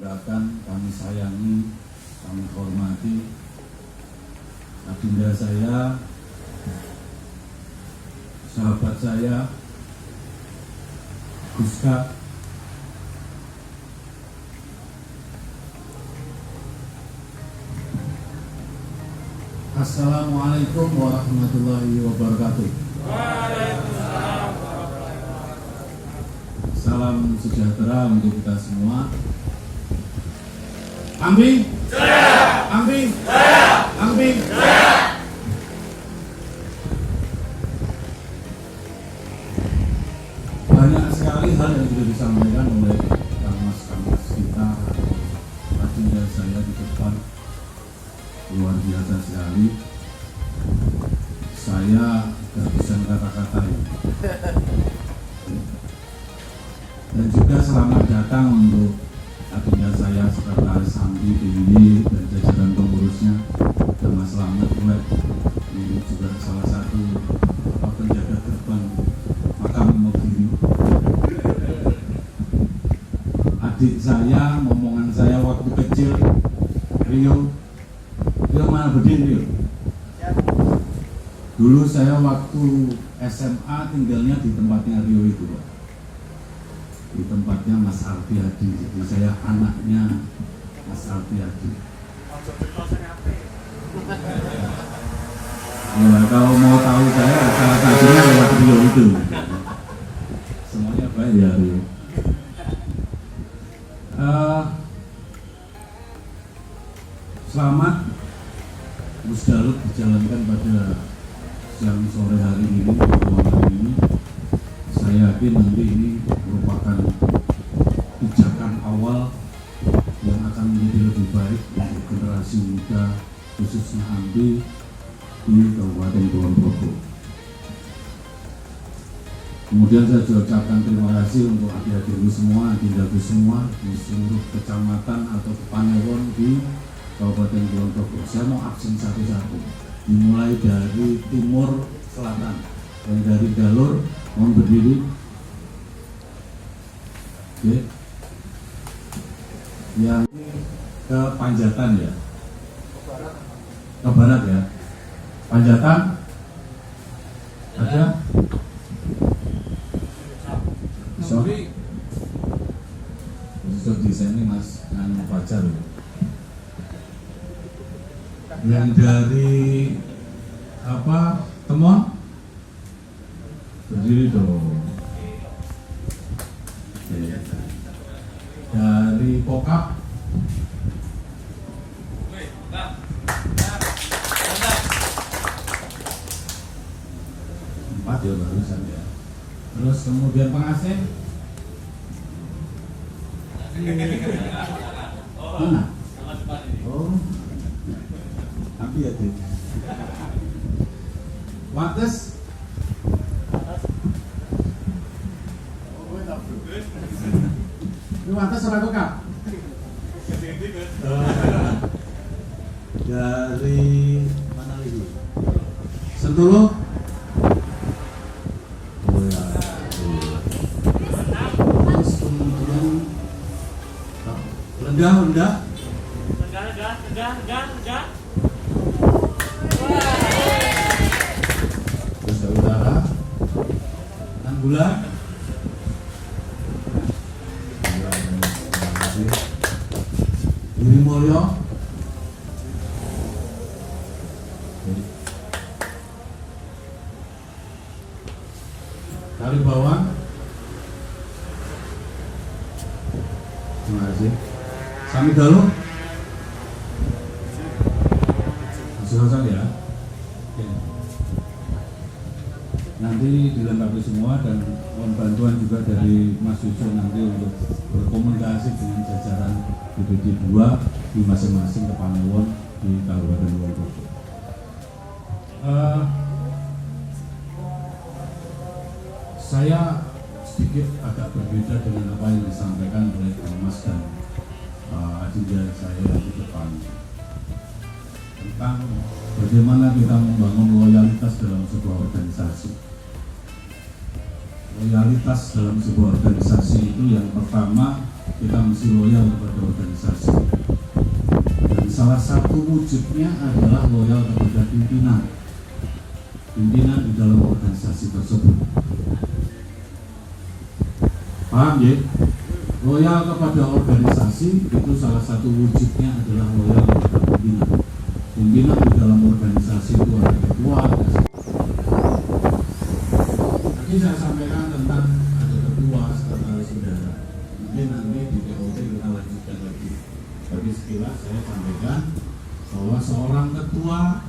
banggakan, kami sayangi, kami hormati adinda saya, sahabat saya, Guska. Assalamualaikum warahmatullahi wabarakatuh. Waalaikumsalam warahmatullahi wabarakatuh. Salam sejahtera untuk kita semua. Amin. Jaya. Amin. Jaya. Amin. Jaya. Banyak sekali hal yang sudah disampaikan oleh kamas-kamas kita, adinda saya di depan. Luar biasa sekali. Saya kehabisan kata-kata ya. Dan juga selamat datang untuk adinda saya Sekretaris Amdi DIY dan jajaran pengurusnya, dan Mas Slamet Web. Ini juga salah satu penjaga gerbang makam Mogiri. Adik saya, momongan saya waktu kecil, Rio mana Bedin Rio? Dulu saya waktu SMA tinggalnya di tempatnya Rio itu, Pak. Di tempatnya Mas Arfi Hadi. Jadi saya anaknya Mas Arfi Hadi. Ya, kalau mau tahu saya salah satunya lewat Rio itu. Semuanya baik ya Rio. Selamat Musdaluk dijalankan pada siang sore hari ini, malam hari ini. Saya yakin nanti ini merupakan pijakan awal yang akan menjadi lebih baik untuk generasi muda, khususnya Amdi di Kabupaten Kulon Progo. Kemudian saya juga ucapkan terima kasih untuk adik-adikku semua, adindaku semua di seluruh kecamatan atau kepanewon di Kabupaten Kulon Progo. Saya mau absen satu-satu, dimulai dari timur selatan, yang dari Galur, mohon berdiri. Oke. Yang ke Panjatan ya, ke barat ya. Panjatan ada? Sorry, bisa di sini Mas Nano Pacar ya. Yang dari apa Temon berdiri dong. Oke. Dari Pokap empat ya barusan ya. Terus kemudian pengasih mana? Oh, tapi ya deh. Wates. Ini wates apa Pokap? Dari mana lagi? Sentulu. Oh ya. Terus kemudian rendah. Terus dari utara. Anggulan. Giri Mulyo. Kali bawang. Terima kasih. Sami Galuh. Silakan ya. Oke. Nanti dilengkapi semua dan mohon bantuan juga dari Mas Yusuf nanti untuk berkomunikasi dengan jajaran BPD 2 di masing-masing kepanewon di Kabupaten Kulon Progo. Saya sedikit agak berbeda dengan apa yang disampaikan oleh Mas dan adinda saya di depan tentang bagaimana kita membangun loyalitas dalam sebuah organisasi. Loyalitas dalam sebuah organisasi itu yang pertama kita mesti loyal kepada organisasi. salah satu wujudnya adalah loyal kepada pimpinan di dalam organisasi tersebut. Paham ya? Loyal kepada organisasi itu salah satu wujudnya adalah loyal kepada pimpinan. Pimpinan di dalam organisasi itu ada ketua, ada tadi saya sampaikan tentang ada ketua, sekretaris bendahara. Mungkin nanti di POT kita lanjutkan lagi. Tapi sekilas saya sampaikan bahwa seorang ketua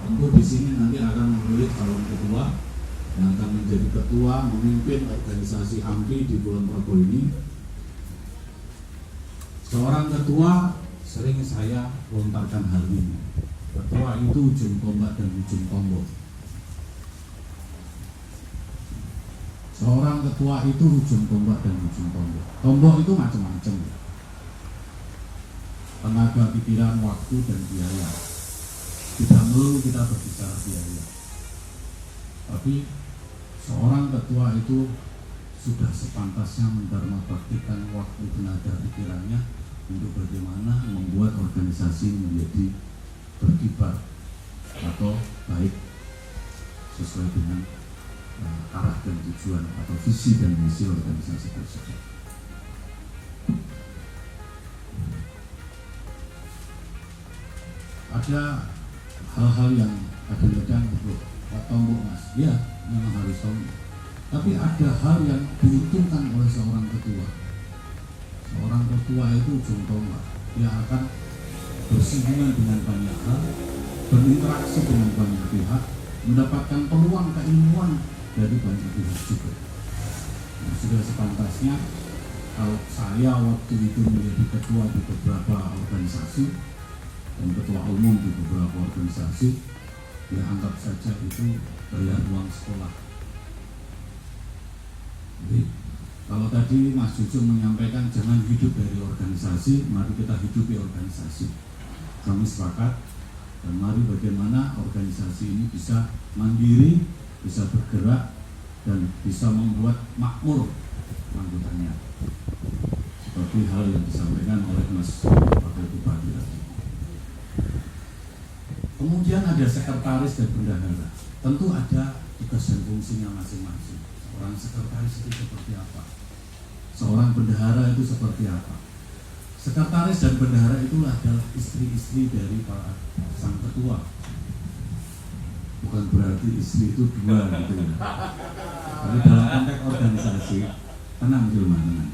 tentu di sini nanti akan memilih calon ketua yang akan menjadi ketua memimpin organisasi AMPI di Kulon Progo ini. Seorang ketua sering saya lontarkan hal ini. Ketua itu ujung tombak dan ujung tombol. Seorang ketua itu ujung tombak dan ujung tombol. Tombol itu macam-macam. Tenaga, pikiran, waktu, dan biaya. Tidak perlu kita berbicara biaya. Tapi seorang ketua itu sudah sepantasnya mendarmabaktikan waktu, tenaga, pikirannya untuk bagaimana membuat organisasi menjadi berkibar atau baik sesuai dengan arah dan tujuan atau visi dan misi organisasi tersebut. Ada hal-hal yang kadang-kadang tombok mas, ya memang harus tombok. Tapi ada hal yang diuntungkan oleh seorang ketua. Seorang ketua itu ujung tombak. Dia akan bersinggungan dengan banyak hal, berinteraksi dengan banyak pihak, mendapatkan peluang keilmuan dari banyak pihak juga. Nah, sudah sepantasnya kalau saya waktu itu menjadi ketua di beberapa organisasi dan ketua umum di beberapa organisasi, ya anggap saja itu bayar uang sekolah. Jadi kalau tadi Mas Jujung menyampaikan jangan hidup dari organisasi, mari kita hidupi organisasi. Kami sepakat, dan mari bagaimana organisasi ini bisa mandiri, bisa bergerak, dan bisa membuat makmur anggotanya. Seperti hal yang disampaikan oleh Mas Wakil Bupati tadi. Kemudian ada sekretaris dan bendahara. Tentu ada tugas dan fungsinya masing-masing. Seorang sekretaris itu seperti apa? Seorang bendahara itu seperti apa? Sekretaris dan bendahara itulah adalah istri-istri dari para sang ketua. Bukan berarti istri itu dua gitu ya. Tapi dalam konteks organisasi, tenang Julman, tenang.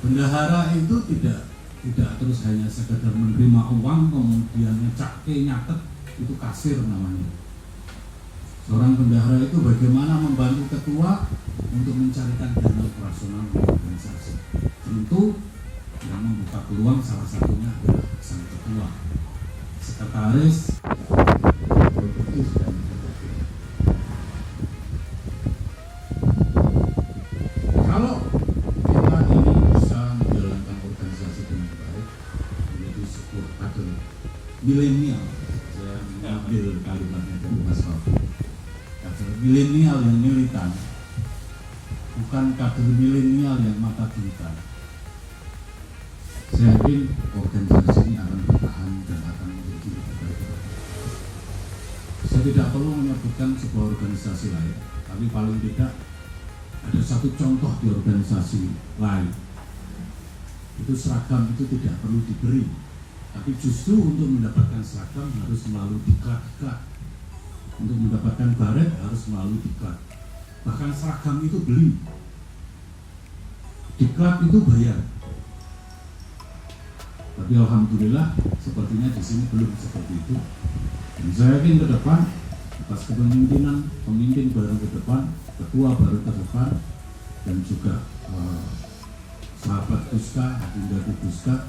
Bendahara itu tidak terus hanya sekedar menerima uang kemudian ngecake nyatet, itu kasir namanya. Seorang bendahara itu bagaimana membantu ketua untuk mencarikan dana operasional organisasi. Tentu yang membuka peluang salah satunya adalah sang ketua, sekretaris, produktif dan sebagainya. Kalau kita ini bisa menjalankan organisasi dengan baik, menjadi sebuah kader milenial, saya mengambil kalimatnya dari Mas Rafi. Kader milenial yang militan, bukan kader milenial yang mata duitan. Saya yakin organisasi ini akan bertahan dan akan menjadi lebih baik. Saya tidak perlu menyebutkan sebuah organisasi lain, tapi paling tidak ada satu contoh di organisasi lain. Itu seragam itu tidak perlu diberi, tapi justru untuk mendapatkan seragam harus melalui diklat-diklat. Untuk mendapatkan baret harus melalui diklat. Bahkan seragam itu beli, diklat itu bayar. Tapi alhamdulillah sepertinya di sini belum seperti itu. Dan saya yakin ke depan atas kepemimpinan pemimpin baru ke depan, ketua baru ke depan, dan juga sahabat Puska, Adinda Puska,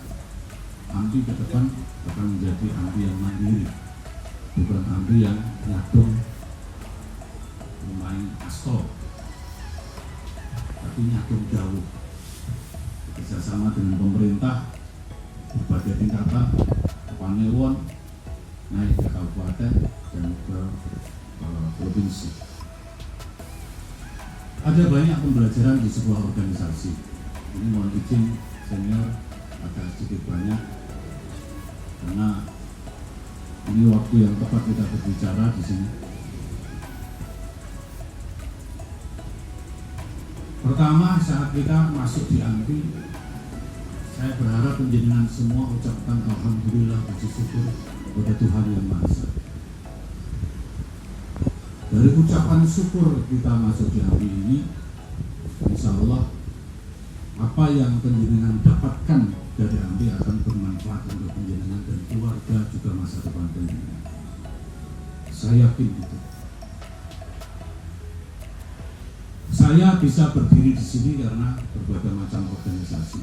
AMPI ke depan akan menjadi AMPI yang mandiri. Bukan AMPI yang nyadong main aspal, tapi nyadong jauh kerjasama dengan pemerintah berbagai tingkatan, ke Panewon, naik ke kabupaten dan ke provinsi. Ada banyak pembelajaran di sebuah organisasi. Ini mohon izin senior agak sedikit banyak, karena ini waktu yang tepat kita berbicara di sini. Pertama, saat kita masuk di AMPI, saya berharap penjenengan semua ucapkan alhamdulillah, puji syukur kepada Tuhan Yang Maha Esa. Dari ucapan syukur kita masuk di AMPI ini, insya Allah apa yang penjenengan dapatkan dari AMPI akan bermanfaat untuk penjenengan dan keluarga juga masa depan penjenengan. Saya yakin itu. Saya bisa berdiri di sini karena berbagai macam organisasi.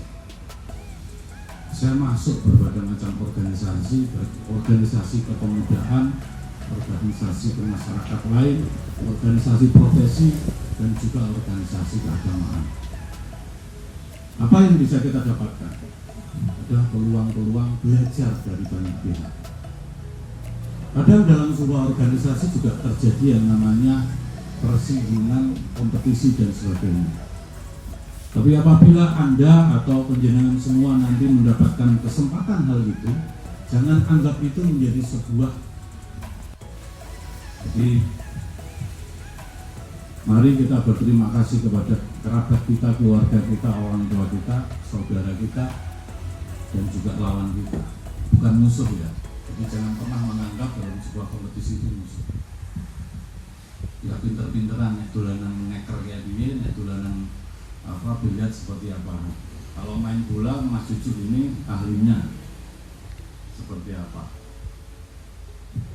Saya masuk berbagai macam organisasi, organisasi kepemudaan, organisasi kemasyarakatan lain, organisasi profesi, dan juga organisasi keagamaan. Apa yang bisa kita dapatkan? Ada peluang-peluang belajar dari banyak pihak. Kadang dalam sebuah organisasi juga terjadi yang namanya persinggungan, kompetisi, dan sebagainya. Tapi apabila Anda atau penjenengan semua nanti mendapatkan kesempatan hal itu, jangan anggap itu menjadi sebuah. Jadi mari kita berterima kasih kepada kerabat kita, keluarga kita, orang tua kita, saudara kita, dan juga lawan kita. Bukan musuh ya. Jadi jangan pernah menganggap dalam sebuah kompetisi itu musuh. Ya pinter-pinteran, dolanan neker kayak gini, dolanan biliar seperti apa. Kalau main bola, Mas Cucu ini ahlinya seperti apa,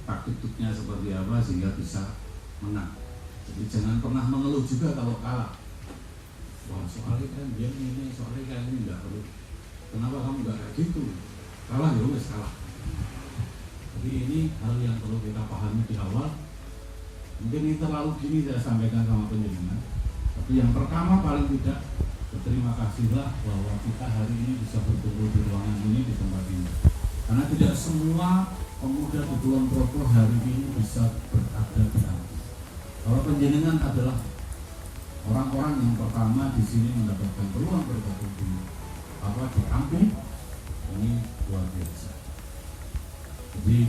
taktiknya seperti apa sehingga bisa menang. Jadi jangan pernah mengeluh juga kalau kalah. Wah soalnya kan dia ini, soalnya kayak ini enggak perlu. Kenapa kamu enggak kayak gitu? Kalah ya wes kalah. Jadi ini hal yang perlu kita pahami di awal. Mungkin ini terlalu gini saya sampaikan sama penjenengan. Tapi yang pertama paling tidak berterima kasihlah bahwa kita hari ini bisa berkumpul di ruangan ini, di tempat ini. Karena tidak semua pemuda di Kulon Progo hari ini bisa berada di AMPI. Kalau penjenengan adalah orang-orang yang pertama di sini mendapatkan peluang bergabung di AMPI, ini luar biasa. Jadi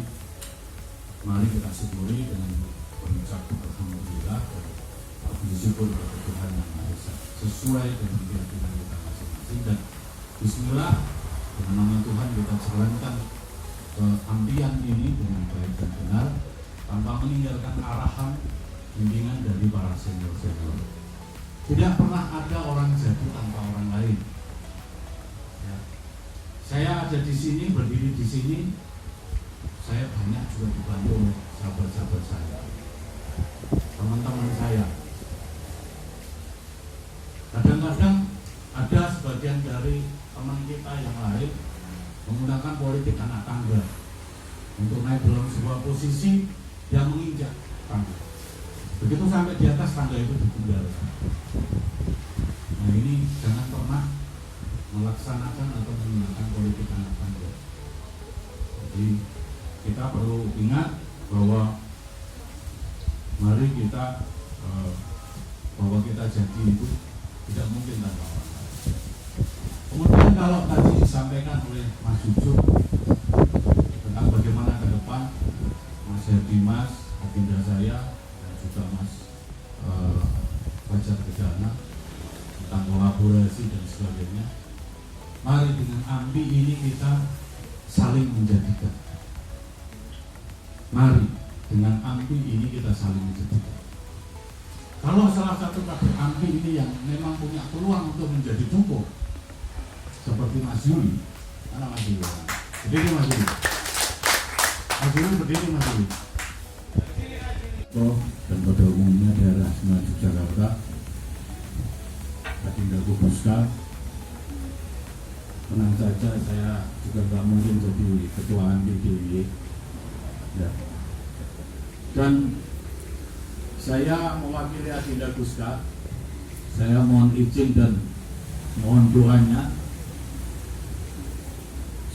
mari kita syukuri dengan mengucap alhamdulillah dan bersyukur kepada Tuhan Yang Maha Esa sesuai dengan keyakinan kita masing-masing, dan bismillah dengan nama Tuhan kita jalankan keambian ini dengan baik dan benar tanpa meninggalkan arahan bimbingan dari para senior-senior. Tidak pernah ada orang jadi tanpa orang lain ya. Saya ada di sini, berdiri di sini, saya banyak juga dibantu oleh sahabat-sahabat saya, teman-teman saya. Kadang-kadang ada sebagian dari teman kita yang lain menggunakan politik anak tangga untuk naik dalam sebuah posisi yang menginjak tangga. Begitu sampai di atas tangga itu ditunggal. Nah ini jangan pernah melaksanakan atau menggunakan politik anak tangga. Jadi kita perlu ingat bahwa mari kita bahwa kita jadi itu tidak mungkin tanpa orang lain. Kemudian kalau tadi disampaikan oleh Mas Cucu tentang bagaimana ke depan Mas Herdimas, agenda saya, dan juga Mas Fajar Kedana tentang kolaborasi dan sebagainya, mari dengan AMPI ini kita saling menjadikan. Mari dengan AMPI ini kita saling menjadikan. Kalau salah satu kader AMPI ini yang memang punya peluang untuk menjadi tumpuk seperti Mas Yuli, mana Mas Yuli? Berdiri Mas Yuli. Mas Yuli berdiri Mas Yuli. Dan pada umumnya daerah Semarang Yogyakarta, Adinda Kubuska, tenang saja, saya juga nggak mungkin jadi ketua AMPI ya. Dan saya mewakili Adinda Kuska, saya mohon izin dan mohon doanya,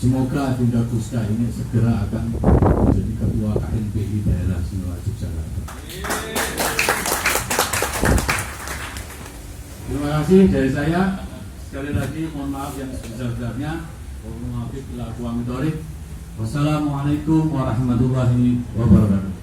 semoga Adinda Kuska ini segera akan menjadi ketua KNPI daerah Semarang Yogyakarta. Terima kasih dari saya. Sekali lagi mohon maaf yang sebesar-besarnya. Wassalamualaikum warahmatullahi wabarakatuh.